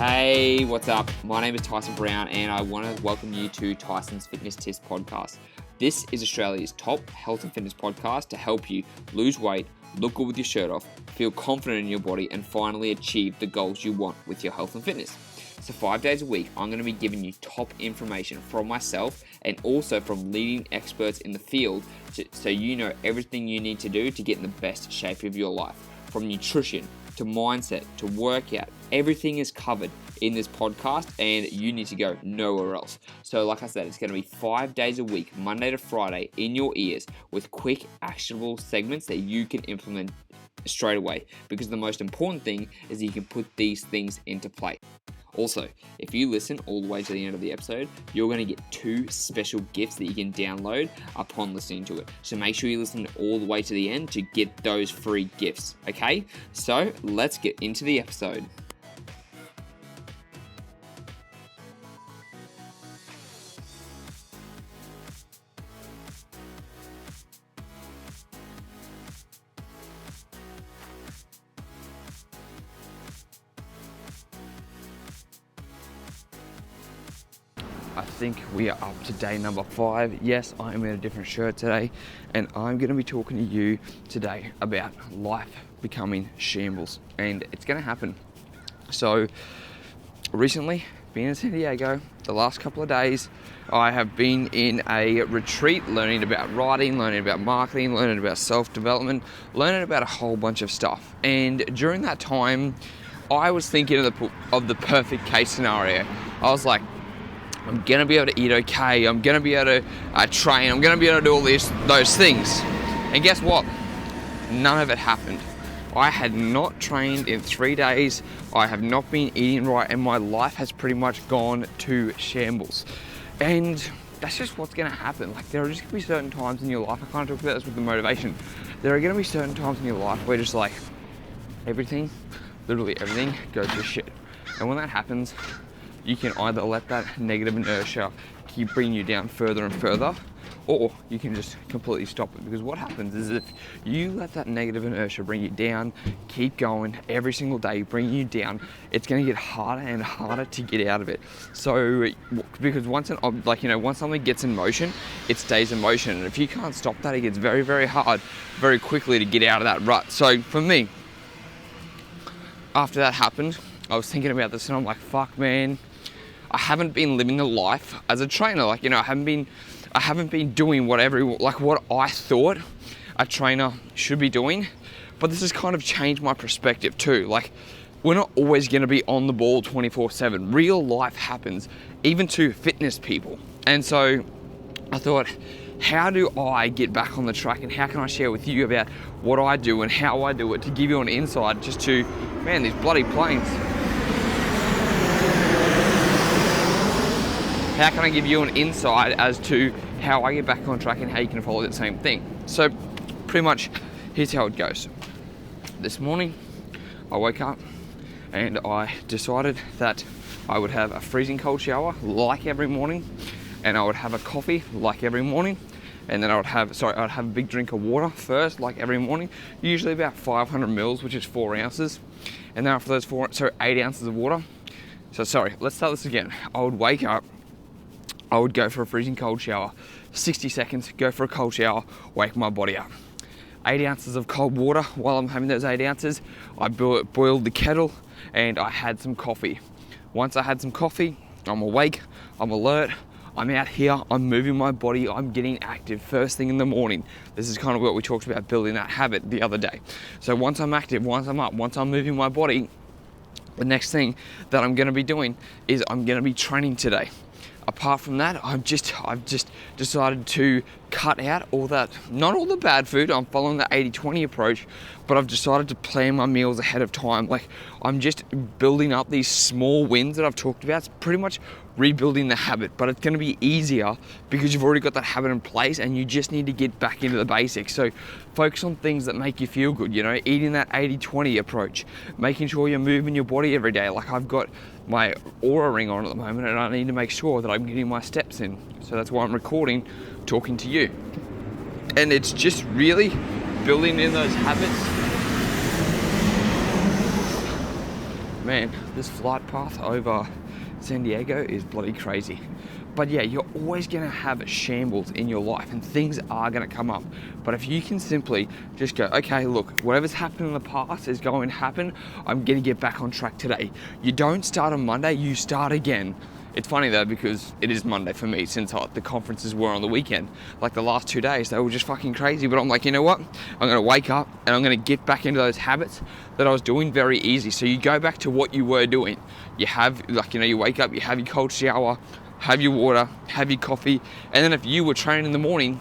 Hey, what's up? My name is Tyson Brown and I want to welcome you to Tyson's Fitness Tips podcast. This is Australia's top health and fitness podcast to help you lose weight, look good with your shirt off, feel confident in your body, and finally achieve the goals you want with your health and fitness. So 5 days a week, I'm going to be giving you top information from myself and also from leading experts in the field so you know everything you need to do to get in the best shape of your life. From nutrition to mindset to workout, everything is covered in this podcast and you need to go nowhere else. So like I said, it's going to be 5 days a week, Monday to Friday, in your ears with quick actionable segments that you can implement straight away, because the most important thing is that you can put these things into play. Also, if you listen all the way to the end of the episode, you're going to get 2 special gifts that you can download upon listening to it. So make sure you listen all the way to the end to get those free gifts, okay? So let's get into the episode. I think we are up to day number 5. Yes, I am in a different shirt today, and I'm going to be talking to you today about life becoming shambles, and it's going to happen. So recently, being in San Diego, the last couple of days, I have been in a retreat learning about writing, learning about marketing, learning about self-development, learning about a whole bunch of stuff. And during that time, I was thinking of the perfect case scenario. I was like, I'm gonna be able to eat okay, I'm gonna be able to train, I'm gonna be able to do all those things. And guess what? None of it happened. I had not trained in 3 days, I have not been eating right, and my life has pretty much gone to shambles. And that's just what's gonna happen. Like, there are just gonna be certain times in your life, I kind of talked about this with the motivation, there are gonna be certain times in your life where just like, literally everything goes to shit. And when that happens, you can either let that negative inertia keep bringing you down further and further, or you can just completely stop it. Because what happens is, if you let that negative inertia bring you down, keep going every single day, bring you down, it's going to get harder and harder to get out of it. So, because once something gets in motion, it stays in motion. And if you can't stop that, it gets very, very hard, very quickly to get out of that rut. So for me, after that happened, I was thinking about this and I'm like, fuck man, I haven't been living the life as a trainer. I haven't been doing what I thought a trainer should be doing. But this has kind of changed my perspective too. Like, we're not always going to be on the ball 24/7. Real life happens, even to fitness people. And so I thought, how do I get back on the track, and how can I share with you about what I do and how I do it, to give you an insight just to, man, these bloody planes. How can I give you an insight as to how I get back on track and how you can follow the same thing? So pretty much, here's how it goes. This morning, I woke up and I decided that I would have a freezing cold shower like every morning, and I would have a coffee like every morning, and then I'd have a big drink of water first like every morning, usually about 500 mils, which is 4 ounces. And then after those 8 ounces of water. Let's start this again. I would wake up, I would go for a freezing cold shower, 60 seconds, go for a cold shower, wake my body up. 8 ounces of cold water. While I'm having those 8 ounces, I boiled the kettle and I had some coffee. Once I had some coffee, I'm awake, I'm alert, I'm out here, I'm moving my body, I'm getting active first thing in the morning. This is kind of what we talked about, building that habit the other day. So once I'm active, once I'm up, once I'm moving my body, the next thing that I'm gonna be doing is I'm gonna be training today. Apart from that, I've just decided to cut out not all the bad food. I'm following the 80-20 approach, but I've decided to plan my meals ahead of time. Like, I'm just building up these small wins that I've talked about. It's pretty much rebuilding the habit, but it's going to be easier because you've already got that habit in place and you just need to get back into the basics. So focus on things that make you feel good, eating that 80-20 approach, making sure you're moving your body every day. Like, I've got my Aura ring on at the moment and I need to make sure that I'm getting my steps in. So that's why I'm recording, talking to you. And it's just really building in those habits. man, this flight path over San Diego is bloody crazy. But yeah, you're always gonna have shambles in your life and things are gonna come up. But if you can simply just go, okay, look, whatever's happened in the past is going to happen. I'm gonna get back on track today. You don't start on Monday, you start again. It's funny though, because it is Monday for me since the conferences were on the weekend. Like the last 2 days, they were just fucking crazy. But I'm like, you know what? I'm gonna wake up and I'm gonna get back into those habits that I was doing very easy. So you go back to what you were doing. You have, like, you know, you wake up, you have your cold shower, have your water, have your coffee. And then if you were training in the morning,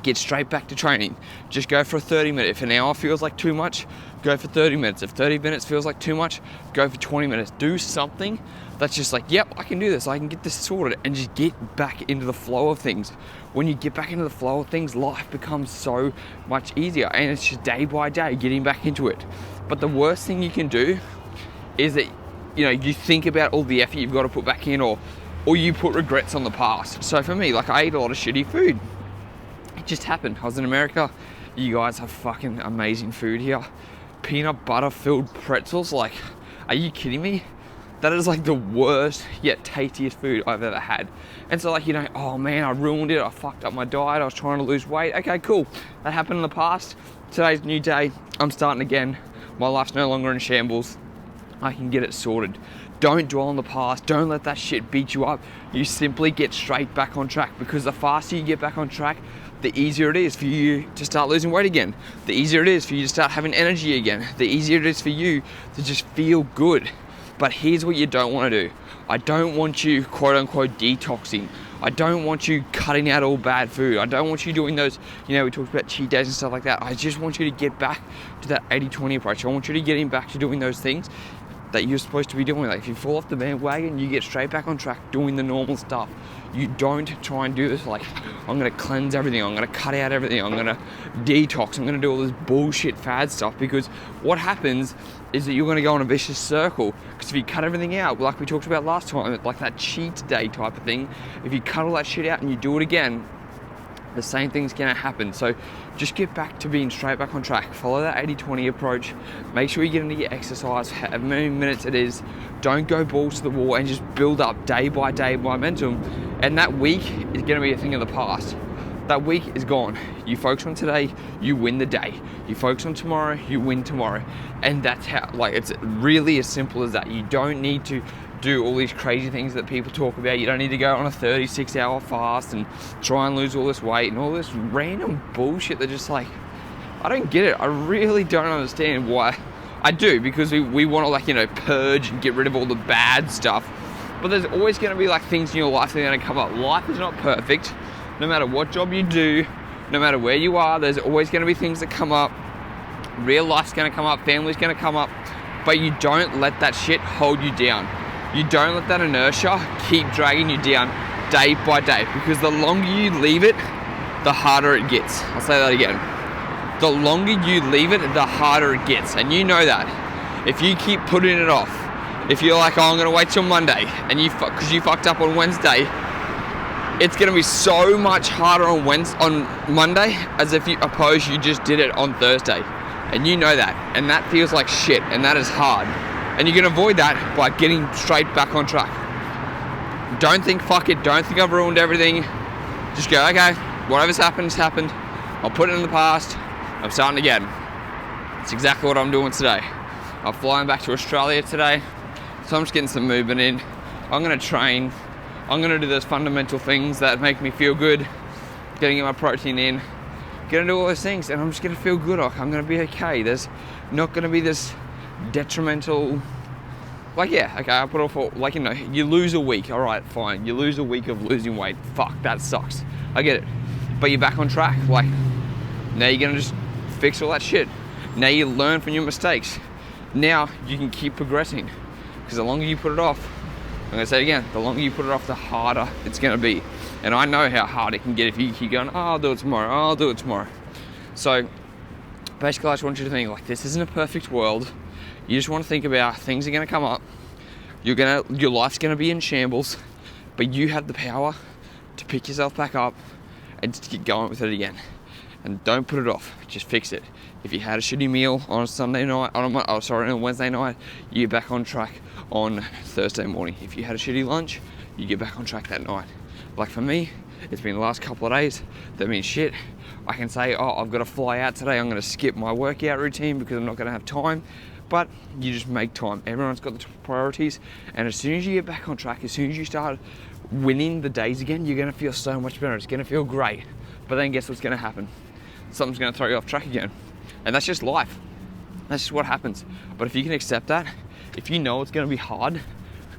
get straight back to training. Just go for a 30 minute. If an hour feels like too much, go for 30 minutes. If 30 minutes feels like too much, go for 20 minutes. Do something that's just like, yep, I can do this. I can get this sorted, and just get back into the flow of things. When you get back into the flow of things, life becomes so much easier, and it's just day by day getting back into it. But the worst thing you can do is that, you know, you think about all the effort you've got to put back in, or you put regrets on the past. So for me, like, I ate a lot of shitty food. It just happened. I was in America. You guys have fucking amazing food here. Peanut butter filled pretzels. Like, are you kidding me? That is like the worst yet tastiest food I've ever had. And so, like, you know, oh man, I ruined it. I fucked up my diet. I was trying to lose weight. Okay, cool. That happened in the past. Today's a new day. I'm starting again. My life's no longer in shambles. I can get it sorted. Don't dwell on the past. Don't let that shit beat you up. You simply get straight back on track, because the faster you get back on track, the easier it is for you to start losing weight again. The easier it is for you to start having energy again. The easier it is for you to just feel good. But here's what you don't want to do. I don't want you, quote unquote, detoxing. I don't want you cutting out all bad food. I don't want you doing those, you know, we talked about cheat days and stuff like that. I just want you to get back to that 80-20 approach. I want you to get back to doing those things that you're supposed to be doing. Like, if you fall off the bandwagon, you get straight back on track doing the normal stuff. You don't try and do this like, I'm gonna cleanse everything, I'm gonna cut out everything, I'm gonna detox, I'm gonna do all this bullshit fad stuff. Because what happens is that you're gonna go on a vicious circle. Because if you cut everything out, like we talked about last time, like that cheat day type of thing, if you cut all that shit out and you do it again, the same thing's gonna happen. So just get back to being straight back on track. Follow that 80-20 approach. Make sure you get into your exercise, however many minutes it is. Don't go balls to the wall, and just build up day by day momentum. And that week is gonna be a thing of the past. That week is gone. You focus on today, you win the day. You focus on tomorrow, you win tomorrow. And that's how, like, it's really as simple as that. You don't need to do all these crazy things that people talk about. You don't need to go on a 36-hour fast and try and lose all this weight and all this random bullshit that just, like, I don't get it. I really don't understand why. I do, because we want to, like, you know, purge and get rid of all the bad stuff. But there's always going to be, like, things in your life that are going to come up. Life is not perfect. No matter what job you do, no matter where you are, there's always going to be things that come up. Real life's going to come up, family's going to come up. But you don't let that shit hold you down. You don't let that inertia keep dragging you down day by day, because the longer you leave it, the harder it gets. I'll say that again. The longer you leave it, the harder it gets. And you know that. If you keep putting it off, if you're like, oh, I'm gonna wait till Monday, and because you fucked up on Wednesday, it's gonna be so much harder on Monday as if you just did it on Thursday. And you know that. And that feels like shit, and that is hard. And you can avoid that by getting straight back on track. Don't think, fuck it, don't think I've ruined everything. Just go, okay, whatever's happened's happened. I'll put it in the past. I'm starting again. It's exactly what I'm doing today. I'm flying back to Australia today, so I'm just getting some movement in. I'm gonna train. I'm gonna do those fundamental things that make me feel good. Getting my protein in. Gonna do all those things, and I'm just gonna feel good. I'm gonna be okay. There's not gonna be this detrimental, like, yeah, okay, I put off, like, you know, you lose a week, all right, fine, you lose a week of losing weight, fuck, that sucks, I get it, but you're back on track. Like, now you're gonna just fix all that shit. Now you learn from your mistakes. Now you can keep progressing, because the longer you put it off, I'm gonna say it again, the longer you put it off, the harder it's gonna be. And I know how hard it can get if you keep going, oh, I'll do it tomorrow, oh, I'll do it tomorrow. So basically, I just want you to think, like, this isn't a perfect world. You just want to think about things are going to come up. Your life's going to be in shambles, but you have the power to pick yourself back up and just get going with it again. And don't put it off. Just fix it. If you had a shitty meal on a Sunday night, on a Wednesday night, you get back on track on Thursday morning. If you had a shitty lunch, you get back on track that night. Like for me, it's been the last couple of days that means shit. I can say, oh, I've got to fly out today, I'm going to skip my workout routine because I'm not going to have time. But you just make time. Everyone's got the priorities, and as soon as you get back on track, as soon as you start winning the days again, you're going to feel so much better. It's going to feel great. But then guess what's going to happen? Something's going to throw you off track again. And that's just life. That's just what happens. But if you can accept that, if you know it's going to be hard,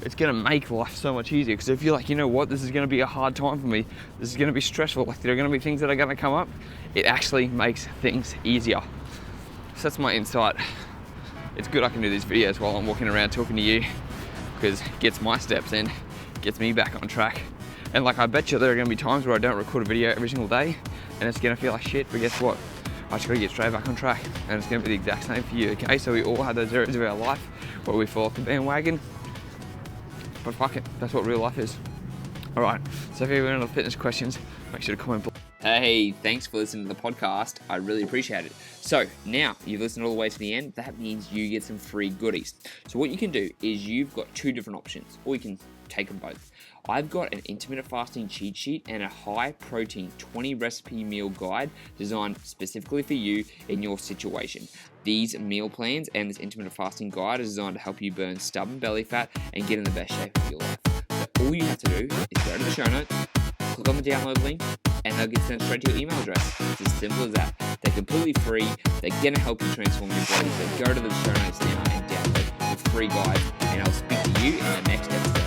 it's going to make life so much easier. Because if you're like, you know what, this is going to be a hard time for me, this is going to be stressful, like there are going to be things that are going to come up, it actually makes things easier. So that's my insight. It's good I can do these videos while I'm walking around talking to you, because it gets my steps in, gets me back on track. And like, I bet you there are going to be times where I don't record a video every single day and it's going to feel like shit, but guess what? I just got to get straight back on track, and it's going to be the exact same for you, okay? So we all have those areas of our life where we fall off the bandwagon, but fuck it, that's what real life is. All right, so if you have any other fitness questions, make sure to comment below. Hey, thanks for listening to the podcast. I really appreciate it. So now you've listened all the way to the end. That means you get some free goodies. So what you can do is you've got two different options, or you can take them both. I've got an intermittent fasting cheat sheet and a high protein 20 recipe meal guide designed specifically for you in your situation. These meal plans and this intermittent fasting guide is designed to help you burn stubborn belly fat and get in the best shape of your life. So all you have to do is go to the show notes, click on the download link, and they'll get sent straight to your email address. It's as simple as that. They're completely free. They're going to help you transform your body. So go to the show notes now and download the free guide, and I'll speak to you in the next episode.